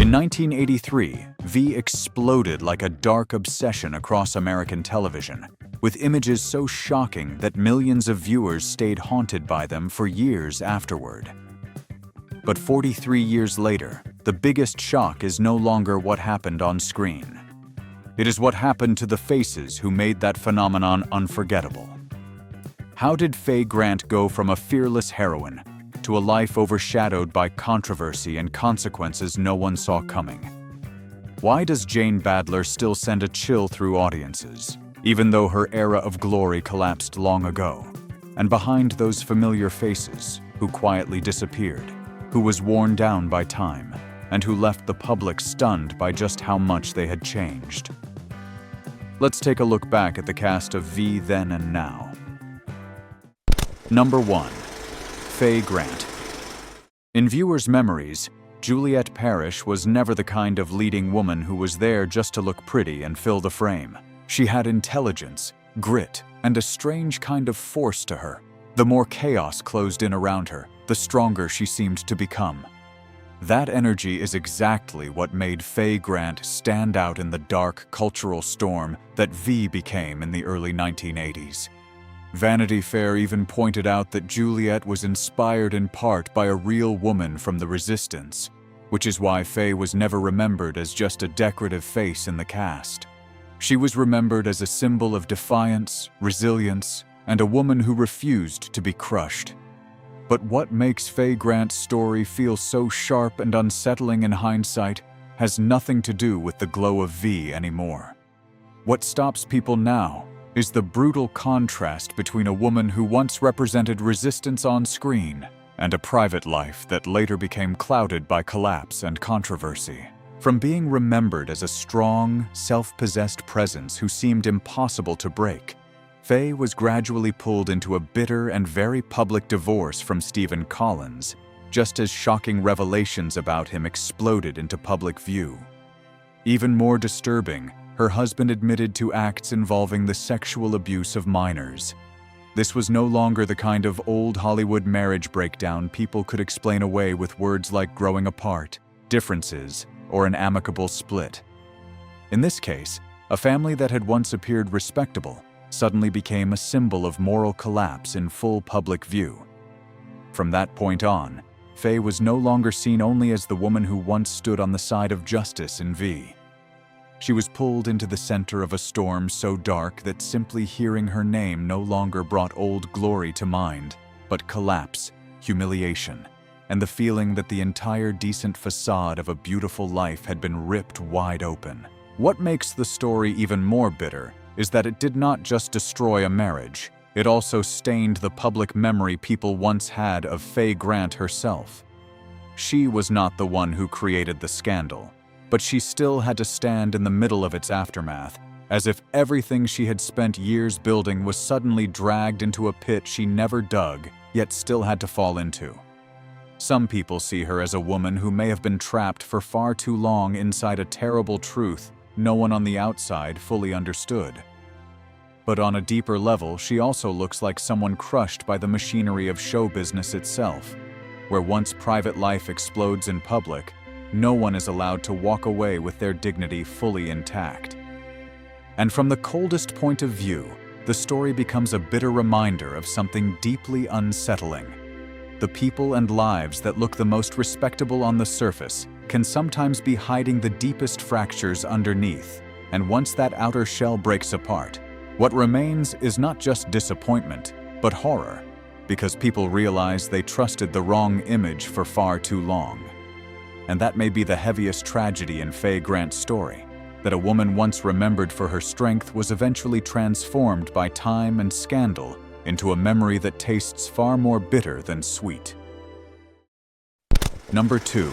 In 1983, V exploded like a dark obsession across American television, with images so shocking that millions of viewers stayed haunted by them for years afterward. But 43 years later, the biggest shock is no longer what happened on screen. It is what happened to the faces who made that phenomenon unforgettable. How did Faye Grant go from a fearless heroine to a life overshadowed by controversy and consequences no one saw coming? Why does Jane Badler still send a chill through audiences, even though her era of glory collapsed long ago? And behind those familiar faces, who quietly disappeared, who was worn down by time, and who left the public stunned by just how much they had changed? Let's take a look back at the cast of V Then and Now. Number 1. Faye Grant. In viewers' memories, Juliette Parrish was never the kind of leading woman who was there just to look pretty and fill the frame. She had intelligence, grit, and a strange kind of force to her. The more chaos closed in around her, the stronger she seemed to become. That energy is exactly what made Faye Grant stand out in the dark cultural storm that V became in the early 1980s. Vanity Fair even pointed out that Juliette was inspired in part by a real woman from the Resistance, which is why Faye was never remembered as just a decorative face in the cast. She was remembered as a symbol of defiance, resilience, and a woman who refused to be crushed. But what makes Faye Grant's story feel so sharp and unsettling in hindsight has nothing to do with the glow of V anymore. What stops people now is the brutal contrast between a woman who once represented resistance on screen and a private life that later became clouded by collapse and controversy. From being remembered as a strong, self-possessed presence who seemed impossible to break, Faye was gradually pulled into a bitter and very public divorce from Stephen Collins, just as shocking revelations about him exploded into public view. Even more disturbing, her husband admitted to acts involving the sexual abuse of minors. This was no longer the kind of old Hollywood marriage breakdown people could explain away with words like growing apart, differences, or an amicable split. In this case, a family that had once appeared respectable suddenly became a symbol of moral collapse in full public view. From that point on, Faye was no longer seen only as the woman who once stood on the side of justice in V. She was pulled into the center of a storm so dark that simply hearing her name no longer brought old glory to mind, but collapse, humiliation, and the feeling that the entire decent facade of a beautiful life had been ripped wide open. What makes the story even more bitter is that it did not just destroy a marriage, it also stained the public memory people once had of Faye Grant herself. She was not the one who created the scandal, but she still had to stand in the middle of its aftermath, as if everything she had spent years building was suddenly dragged into a pit she never dug, yet still had to fall into. Some people see her as a woman who may have been trapped for far too long inside a terrible truth no one on the outside fully understood. But on a deeper level, she also looks like someone crushed by the machinery of show business itself, where once private life explodes in public, no one is allowed to walk away with their dignity fully intact. And from the coldest point of view, the story becomes a bitter reminder of something deeply unsettling. The people and lives that look the most respectable on the surface can sometimes be hiding the deepest fractures underneath, and once that outer shell breaks apart, what remains is not just disappointment, but horror, because people realize they trusted the wrong image for far too long. And that may be the heaviest tragedy in Faye Grant's story, that a woman once remembered for her strength was eventually transformed by time and scandal into a memory that tastes far more bitter than sweet. Number 2.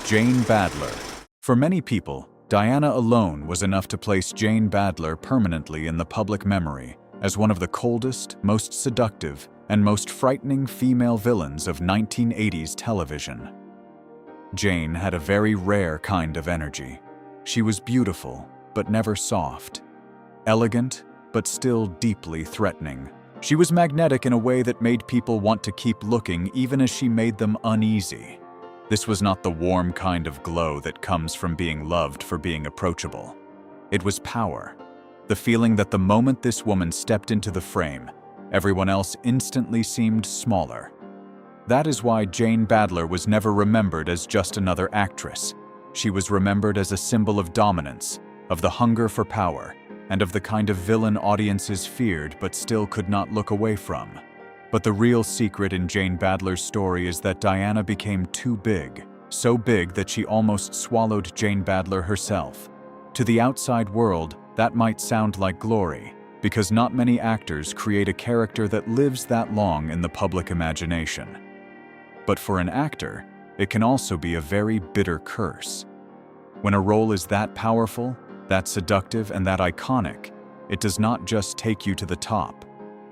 Jane Badler. For many people, Diana alone was enough to place Jane Badler permanently in the public memory as one of the coldest, most seductive, and most frightening female villains of 1980s television. Jane had a very rare kind of energy. She was beautiful, but never soft. Elegant, but still deeply threatening. She was magnetic in a way that made people want to keep looking even as she made them uneasy. This was not the warm kind of glow that comes from being loved for being approachable. It was power. The feeling that the moment this woman stepped into the frame, everyone else instantly seemed smaller. That is why Jane Badler was never remembered as just another actress. She was remembered as a symbol of dominance, of the hunger for power, and of the kind of villain audiences feared but still could not look away from. But the real secret in Jane Badler's story is that Diana became too big, so big that she almost swallowed Jane Badler herself. To the outside world, that might sound like glory, because not many actors create a character that lives that long in the public imagination. But for an actor, it can also be a very bitter curse. When a role is that powerful, that seductive, and that iconic, it does not just take you to the top.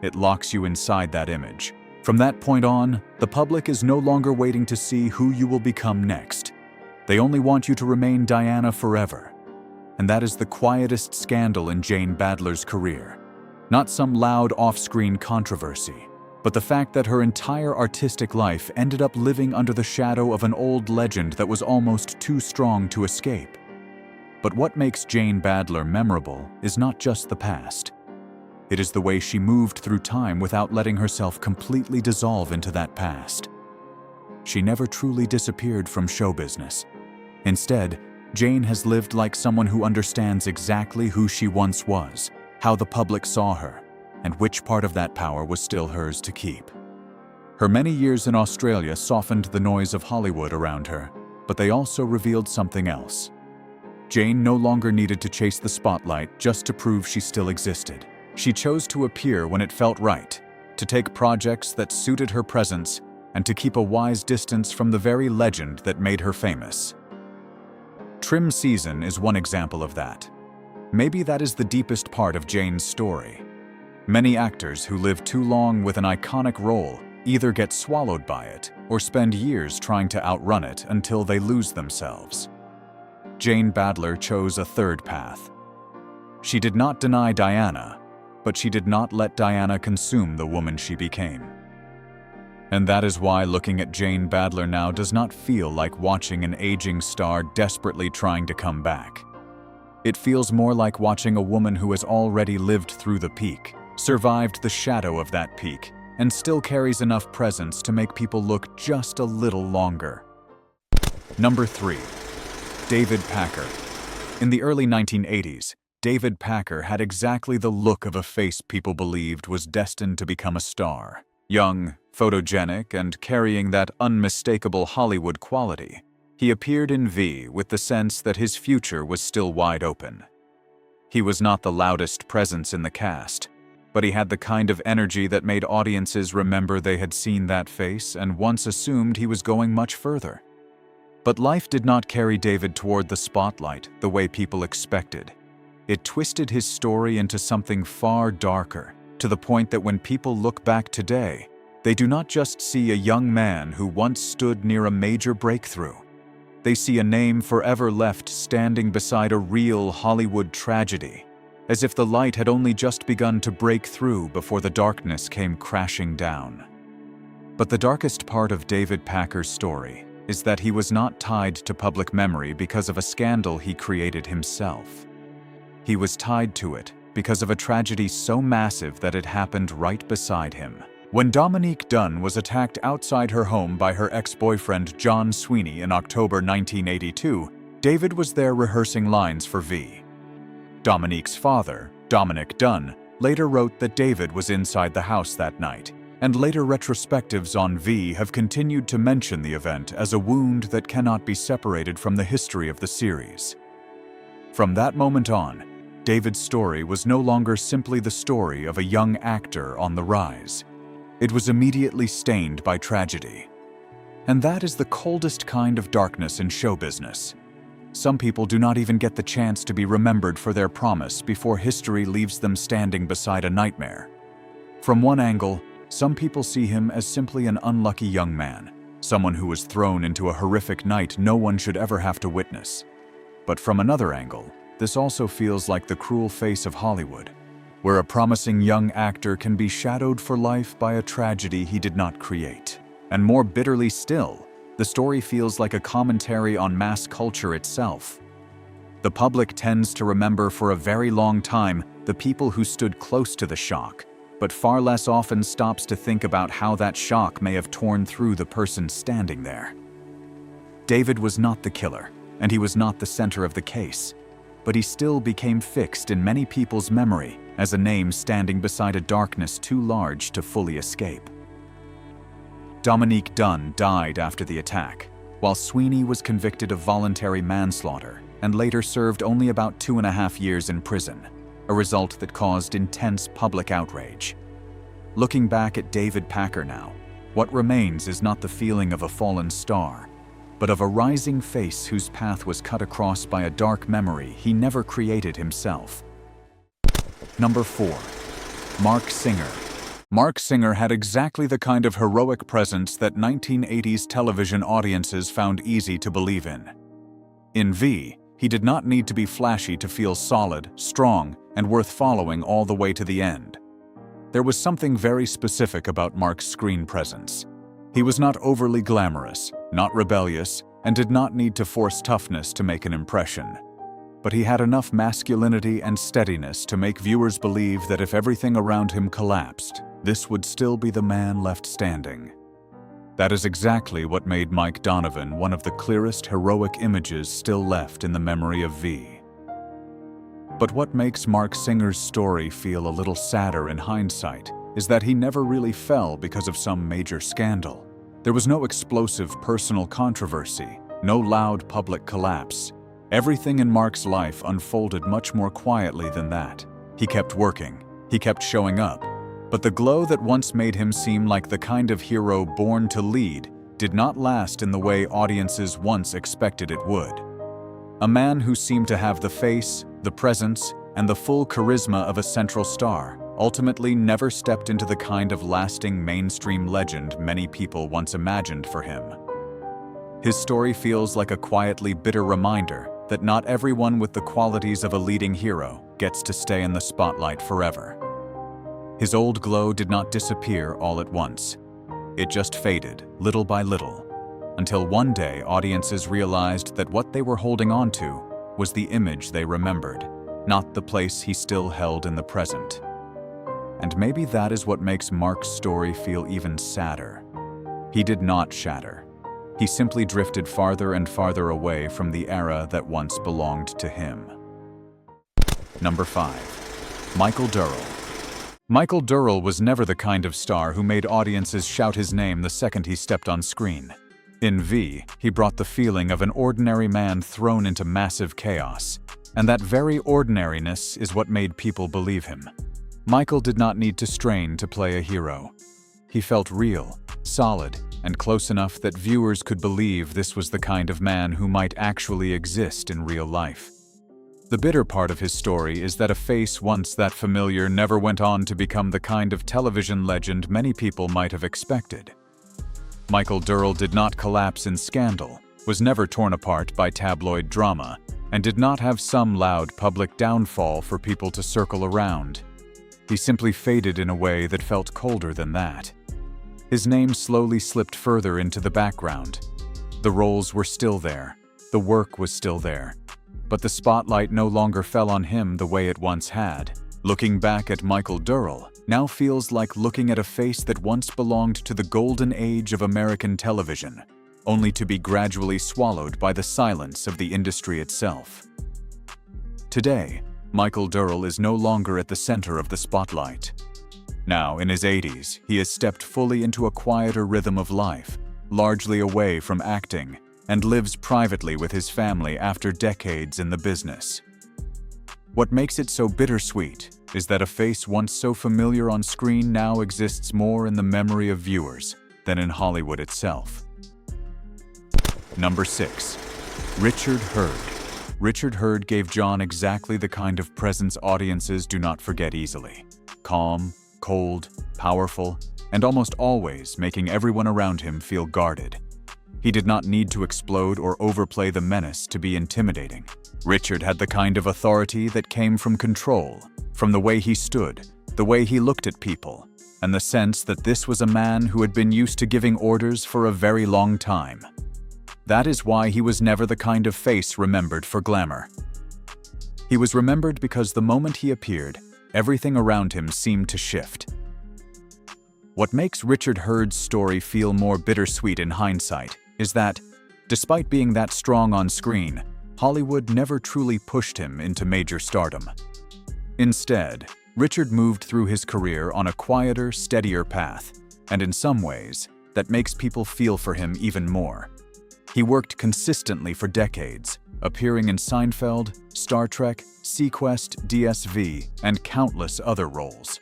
It locks you inside that image. From that point on, the public is no longer waiting to see who you will become next. They only want you to remain Diana forever. And that is the quietest scandal in Jane Badler's career. Not some loud off-screen controversy, but the fact that her entire artistic life ended up living under the shadow of an old legend that was almost too strong to escape. But what makes Jane Badler memorable is not just the past. It is the way she moved through time without letting herself completely dissolve into that past. She never truly disappeared from show business. Instead, Jane has lived like someone who understands exactly who she once was, how the public saw her, and which part of that power was still hers to keep. Her many years in Australia softened the noise of Hollywood around her, but they also revealed something else. Jane no longer needed to chase the spotlight just to prove she still existed. She chose to appear when it felt right, to take projects that suited her presence, and to keep a wise distance from the very legend that made her famous. Trim Season is one example of that. Maybe that is the deepest part of Jane's story. Many actors who live too long with an iconic role either get swallowed by it or spend years trying to outrun it until they lose themselves. Jane Badler chose a third path. She did not deny Diana, but she did not let Diana consume the woman she became. And that is why looking at Jane Badler now does not feel like watching an aging star desperately trying to come back. It feels more like watching a woman who has already lived through the peak, survived the shadow of that peak, and still carries enough presence to make people look just a little longer. Number 3. David Packer. In the early 1980s, David Packer had exactly the look of a face people believed was destined to become a star. Young, photogenic, and carrying that unmistakable Hollywood quality, he appeared in V with the sense that his future was still wide open. He was not the loudest presence in the cast, but he had the kind of energy that made audiences remember they had seen that face and once assumed he was going much further. But life did not carry David toward the spotlight the way people expected. It twisted his story into something far darker, to the point that when people look back today, they do not just see a young man who once stood near a major breakthrough. They see a name forever left standing beside a real Hollywood tragedy, as if the light had only just begun to break through before the darkness came crashing down. But the darkest part of David Packer's story is that he was not tied to public memory because of a scandal he created himself. He was tied to it because of a tragedy so massive that it happened right beside him. When Dominique Dunne was attacked outside her home by her ex-boyfriend John Sweeney in October 1982, David was there rehearsing lines for V. Dominique's father, Dominic Dunne, later wrote that David was inside the house that night, and later retrospectives on V have continued to mention the event as a wound that cannot be separated from the history of the series. From that moment on, David's story was no longer simply the story of a young actor on the rise. It was immediately stained by tragedy. And that is the coldest kind of darkness in show business. Some people do not even get the chance to be remembered for their promise before history leaves them standing beside a nightmare. From one angle, some people see him as simply an unlucky young man, someone who was thrown into a horrific night no one should ever have to witness. But from another angle, this also feels like the cruel face of Hollywood, where a promising young actor can be shadowed for life by a tragedy he did not create. And more bitterly still, The story feels like a commentary on mass culture itself. The public tends to remember for a very long time the people who stood close to the shock, but far less often stops to think about how that shock may have torn through the person standing there. David was not the killer, and he was not the center of the case, but he still became fixed in many people's memory as a name standing beside a darkness too large to fully escape. Dominique Dunn died after the attack, while Sweeney was convicted of voluntary manslaughter and later served only about 2.5 years in prison, a result that caused intense public outrage. Looking back at David Packer now, what remains is not the feeling of a fallen star, but of a rising face whose path was cut across by a dark memory he never created himself. Number 4. Mark Singer. Mark Singer had exactly the kind of heroic presence that 1980s television audiences found easy to believe in. In V, he did not need to be flashy to feel solid, strong, and worth following all the way to the end. There was something very specific about Mark's screen presence. He was not overly glamorous, not rebellious, and did not need to force toughness to make an impression. But he had enough masculinity and steadiness to make viewers believe that if everything around him collapsed, this would still be the man left standing. That is exactly what made Mike Donovan one of the clearest heroic images still left in the memory of V. But what makes Mark Singer's story feel a little sadder in hindsight is that he never really fell because of some major scandal. There was no explosive personal controversy, no loud public collapse. Everything in Mark's life unfolded much more quietly than that. He kept working, he kept showing up, but the glow that once made him seem like the kind of hero born to lead did not last in the way audiences once expected it would. A man who seemed to have the face, the presence, and the full charisma of a central star ultimately never stepped into the kind of lasting mainstream legend many people once imagined for him. His story feels like a quietly bitter reminder that not everyone with the qualities of a leading hero gets to stay in the spotlight forever. His old glow did not disappear all at once. It just faded, little by little, until one day audiences realized that what they were holding on to was the image they remembered, not the place he still held in the present. And maybe that is what makes Mark's story feel even sadder. He did not shatter. He simply drifted farther and farther away from the era that once belonged to him. Number 5. Michael Durrell. Michael Durrell was never the kind of star who made audiences shout his name the second he stepped on screen. In V, he brought the feeling of an ordinary man thrown into massive chaos, and that very ordinariness is what made people believe him. Michael did not need to strain to play a hero. He felt real, solid, and close enough that viewers could believe this was the kind of man who might actually exist in real life. The bitter part of his story is that a face once that familiar never went on to become the kind of television legend many people might have expected. Michael Durrell did not collapse in scandal, was never torn apart by tabloid drama, and did not have some loud public downfall for people to circle around. He simply faded in a way that felt colder than that. His name slowly slipped further into the background. The roles were still there, the work was still there, but the spotlight no longer fell on him the way it once had. Looking back at Michael Durrell now feels like looking at a face that once belonged to the golden age of American television, only to be gradually swallowed by the silence of the industry itself. Today, Michael Durrell is no longer at the center of the spotlight. Now, in his 80s, he has stepped fully into a quieter rhythm of life, largely away from acting, and lives privately with his family after decades in the business. What makes it so bittersweet is that a face once so familiar on screen now exists more in the memory of viewers than in Hollywood itself. Number 6. Richard Hurd. Richard Hurd gave John exactly the kind of presence audiences do not forget easily. Calm, cold, powerful, and almost always making everyone around him feel guarded. He did not need to explode or overplay the menace to be intimidating. Richard had the kind of authority that came from control, from the way he stood, the way he looked at people, and the sense that this was a man who had been used to giving orders for a very long time. That is why he was never the kind of face remembered for glamour. He was remembered because the moment he appeared, everything around him seemed to shift. What makes Richard Hurd's story feel more bittersweet in hindsight is that, despite being that strong on screen, Hollywood never truly pushed him into major stardom. Instead, Richard moved through his career on a quieter, steadier path, and in some ways, that makes people feel for him even more. He worked consistently for decades, appearing in Seinfeld, Star Trek, Sequest, DSV, and countless other roles.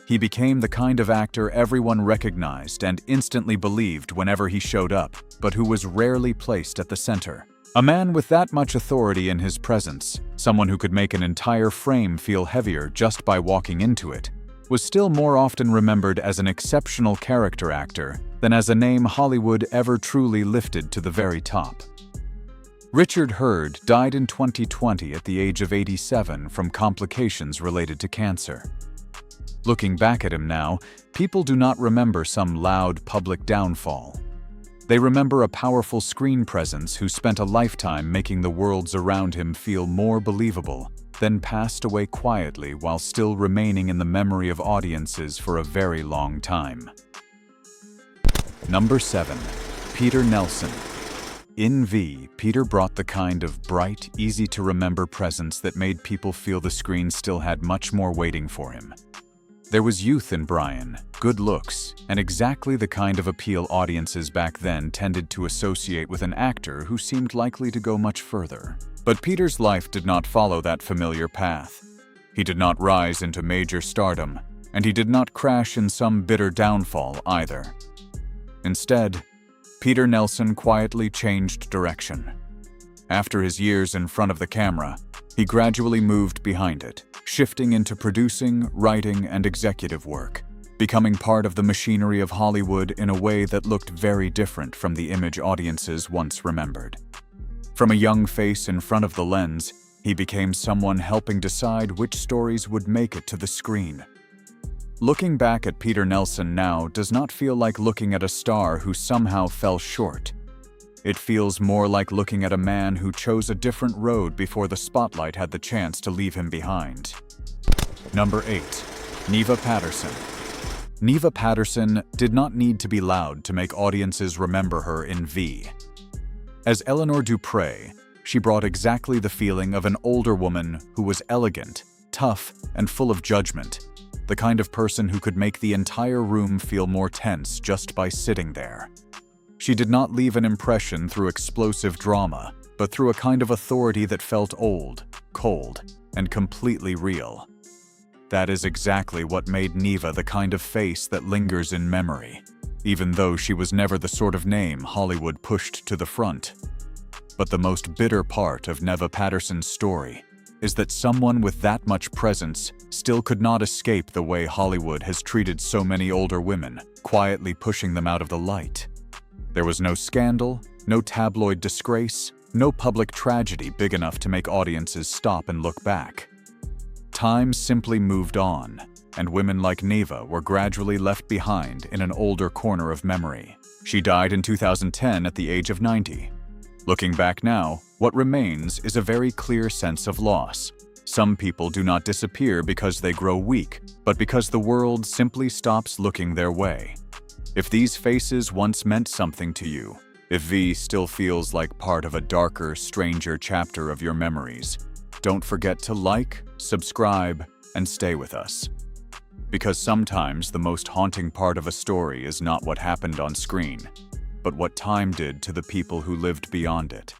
He became the kind of actor everyone recognized and instantly believed whenever he showed up, but who was rarely placed at the center. A man with that much authority in his presence, someone who could make an entire frame feel heavier just by walking into it, was still more often remembered as an exceptional character actor than as a name Hollywood ever truly lifted to the very top. Richard Hurd died in 2020 at the age of 87 from complications related to cancer. Looking back at him now, people do not remember some loud public downfall. They remember a powerful screen presence who spent a lifetime making the worlds around him feel more believable, then passed away quietly while still remaining in the memory of audiences for a very long time. Number 7. Peter Nelson. In V, Peter brought the kind of bright, easy-to-remember presence that made people feel the screen still had much more waiting for him. There was youth in Brian, good looks, and exactly the kind of appeal audiences back then tended to associate with an actor who seemed likely to go much further. But Peter's life did not follow that familiar path. He did not rise into major stardom, and he did not crash in some bitter downfall either. Instead, Peter Nelson quietly changed direction. After his years in front of the camera, he gradually moved behind it, shifting into producing, writing, and executive work, becoming part of the machinery of Hollywood in a way that looked very different from the image audiences once remembered. From a young face in front of the lens, he became someone helping decide which stories would make it to the screen. Looking back at Peter Nelson now does not feel like looking at a star who somehow fell short. It feels more like looking at a man who chose a different road before the spotlight had the chance to leave him behind. Number 8. Neva Patterson. Neva Patterson did not need to be loud to make audiences remember her in V. As Eleanor Dupre, she brought exactly the feeling of an older woman who was elegant, tough, and full of judgment, the kind of person who could make the entire room feel more tense just by sitting there. She did not leave an impression through explosive drama, but through a kind of authority that felt old, cold, and completely real. That is exactly what made Neva the kind of face that lingers in memory, even though she was never the sort of name Hollywood pushed to the front. But the most bitter part of Neva Patterson's story is that someone with that much presence still could not escape the way Hollywood has treated so many older women, quietly pushing them out of the light. There was no scandal, no tabloid disgrace, no public tragedy big enough to make audiences stop and look back. Time simply moved on, and women like Neva were gradually left behind in an older corner of memory. She died in 2010 at the age of 90. Looking back now, what remains is a very clear sense of loss. Some people do not disappear because they grow weak, but because the world simply stops looking their way. If these faces once meant something to you, if V still feels like part of a darker, stranger chapter of your memories, don't forget to like, subscribe, and stay with us. Because sometimes the most haunting part of a story is not what happened on screen, but what time did to the people who lived beyond it.